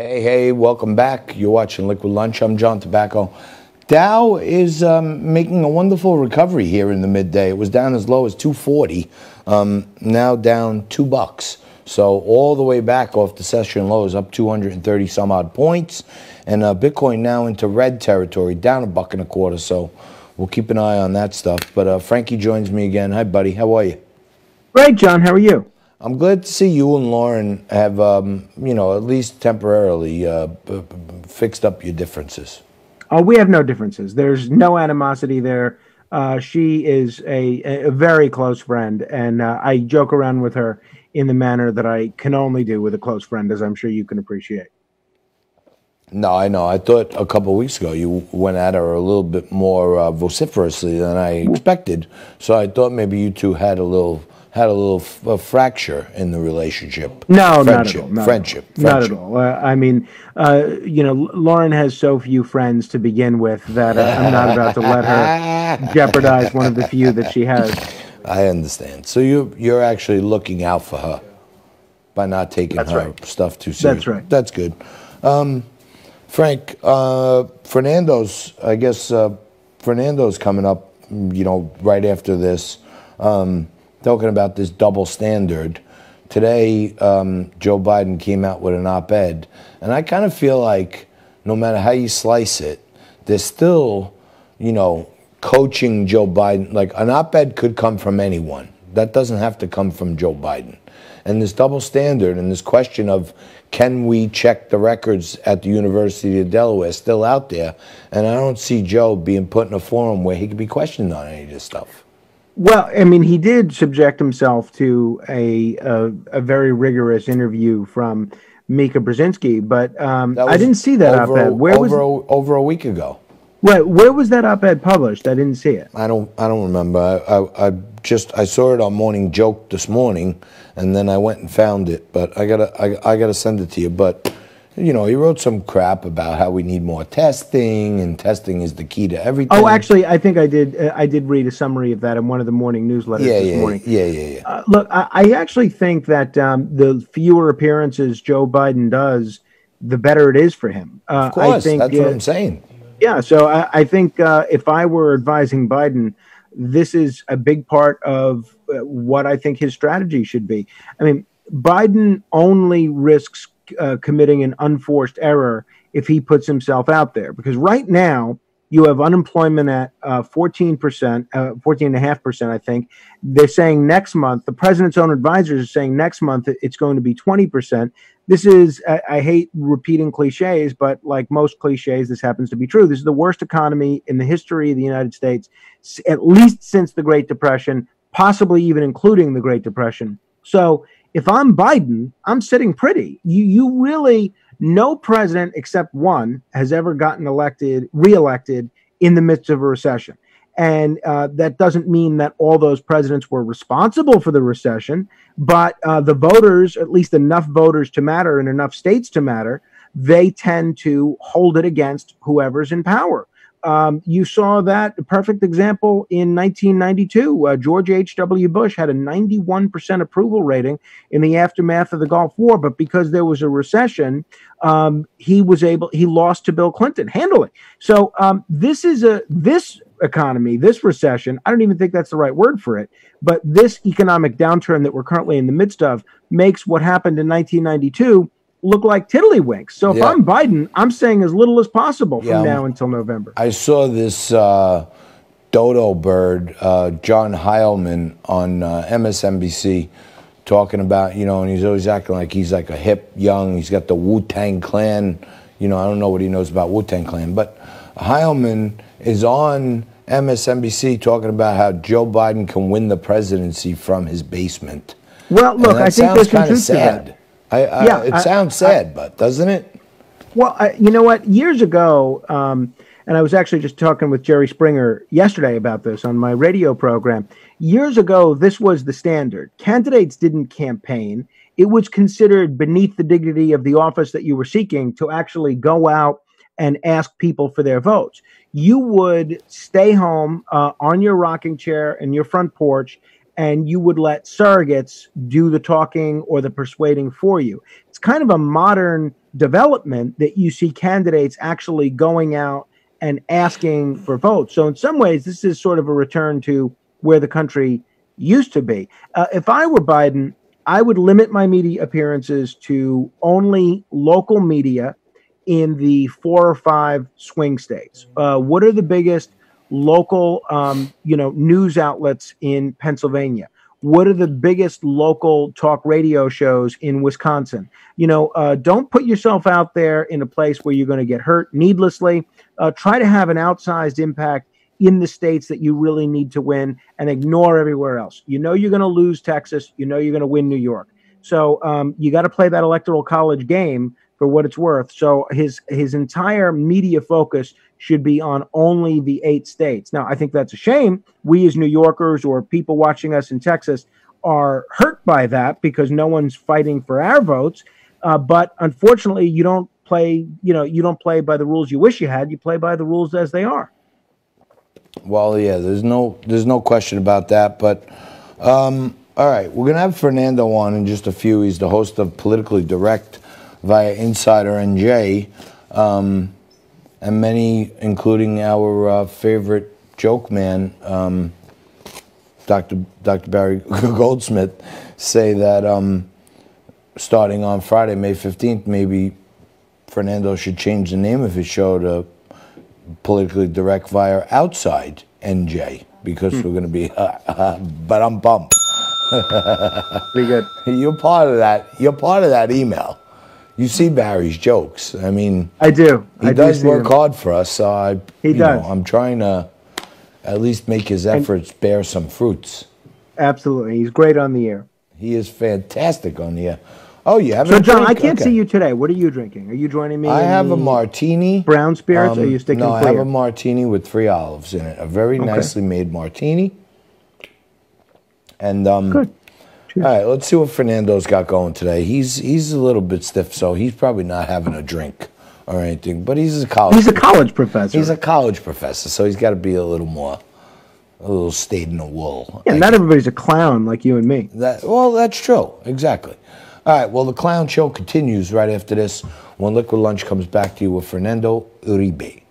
Hey, hey, welcome back. You're watching Liquid Lunch. I'm John Tobacco. Dow is making a wonderful recovery here in the midday. It was down as low as 240, now down $2. So all the way back off the session lows, up 230 some odd points. And Bitcoin now into red territory, down $1.25. So we'll keep an eye on that stuff. But Frankie joins me again. Hi, buddy. How are you? Great, John. How are you? I'm glad to see you and Lauren have, at least temporarily fixed up your differences. Oh, we have no differences. There's no animosity there. She is a very close friend, and I joke around with her in the manner that I can only do with a close friend, as I'm sure you can appreciate. No, I know. I thought a couple of weeks ago you went at her a little bit more vociferously than I expected. So I thought maybe you two had a little fracture in the relationship. No, not at all. Friendship. Not at all. Lauren has so few friends to begin with that I'm not about to let her jeopardize one of the few that she has. I understand. So you're actually looking out for her by not taking her stuff too seriously. That's right. That's good. Frank, Fernando's coming up, right after this. Talking about this double standard. Today, Joe Biden came out with an op-ed, and I kind of feel like no matter how you slice it, there's still, coaching Joe Biden. Like an op-ed could come from anyone. That doesn't have to come from Joe Biden. And this double standard and this question of can we check the records at the University of Delaware is still out there, and I don't see Joe being put in a forum where he could be questioned on any of this stuff. Well, I mean, he did subject himself to a very rigorous interview from Mika Brzezinski, but I didn't see that op-ed. Over a week ago. Where was that op-ed published? I didn't see it. I don't remember. I saw it on Morning Joke this morning, and then I went and found it. But I gotta send it to you. But he wrote some crap about how we need more testing, and testing is the key to everything. Oh, actually, I think I did read a summary of that in one of the morning newsletters this morning. Yeah. Look, I actually think that the fewer appearances Joe Biden does, the better it is for him. Of course, that's what I'm saying. Yeah, so I think if I were advising Biden, this is a big part of what I think his strategy should be. I mean, Biden only risks committing an unforced error if he puts himself out there, because right now you have unemployment at 14%, 14.5%, I think. They're saying next month, the president's own advisors are saying next month it's going to be 20%. This is, I hate repeating cliches, but like most cliches, this happens to be true. This is the worst economy in the history of the United States, at least since the Great Depression, possibly even including the Great Depression. So if I'm Biden, I'm sitting pretty. You really, no president except one has ever gotten reelected in the midst of a recession. And that doesn't mean that all those presidents were responsible for the recession, but the voters, at least enough voters to matter and enough states to matter, they tend to hold it against whoever's in power. You saw that perfect example in 1992. George H.W. Bush had a 91% approval rating in the aftermath of the Gulf War, but because there was a recession, he lost to Bill Clinton handily. So this economy, this recession, I don't even think that's the right word for it, but this economic downturn that we're currently in the midst of makes what happened in 1992 look like tiddlywinks. So if I'm Biden, I'm saying as little as possible from now until November. I saw this dodo bird, John Heilman, on MSNBC talking about, and he's always acting like he's like a hip, young, he's got the Wu-Tang Clan. I don't know what he knows about Wu-Tang Clan, but Heilman is on MSNBC talking about how Joe Biden can win the presidency from his basement. Well, look, I think there's some truth to that. It sounds sad, but doesn't it? Well, you know what? Years ago, and I was actually just talking with Jerry Springer yesterday about this on my radio program. Years ago, this was the standard. Candidates didn't campaign. It was considered beneath the dignity of the office that you were seeking to actually go out and ask people for their votes. You would stay home on your rocking chair and your front porch, and you would let surrogates do the talking or the persuading for you. It's kind of a modern development that you see candidates actually going out and asking for votes. So in some ways, this is sort of a return to where the country used to be. If I were Biden, I would limit my media appearances to only local media in the 4 or 5 swing states. What are the biggest local, news outlets in Pennsylvania? What are the biggest local talk radio shows in Wisconsin? Don't put yourself out there in a place where you're going to get hurt needlessly. Try to have an outsized impact in the states that you really need to win and ignore everywhere else. You're going to lose Texas. You're going to win New York. So you got to play that electoral college game for what it's worth. So his entire media focus should be on only the 8 states. Now, I think that's a shame. We as New Yorkers or people watching us in Texas are hurt by that because no one's fighting for our votes. But unfortunately, you don't play by the rules you wish you had. You play by the rules as they are. Well, yeah, there's no question about that. But all right, we're gonna have Fernando on in just a few. He's the host of Politically Direct via Insider NJ, and many, including our favorite joke man, Dr. Barry Goldsmith, say that starting on Friday, May 15th, maybe Fernando should change the name of his show to Politically Direct via Outside NJ, because we're going to be, but I'm bummed. Pretty good. You're part of that. You're part of that email. You see Barry's jokes. I mean, I do. He does work hard for us. So he does. I'm trying to at least make his efforts bear some fruits. Absolutely, he's great on the air. He is fantastic on the air. Oh, you have. So, John, I can't see you today. What are you drinking? Are you joining me? I have a martini. Brown spirits? Or are you sticking? No, clear? I have a martini with 3 olives in it. A very nicely made martini. And good. All right, let's see what Fernando's got going today. He's a little bit stiff, so he's probably not having a drink or anything. But he's a college. He's a college professor. He's a college professor, so he's got to be a little stayed in the wool. Yeah, not everybody's a clown like you and me. That's true. Exactly. All right, well, the Clown Show continues right after this when Liquid Lunch comes back to you with Fernando Uribe.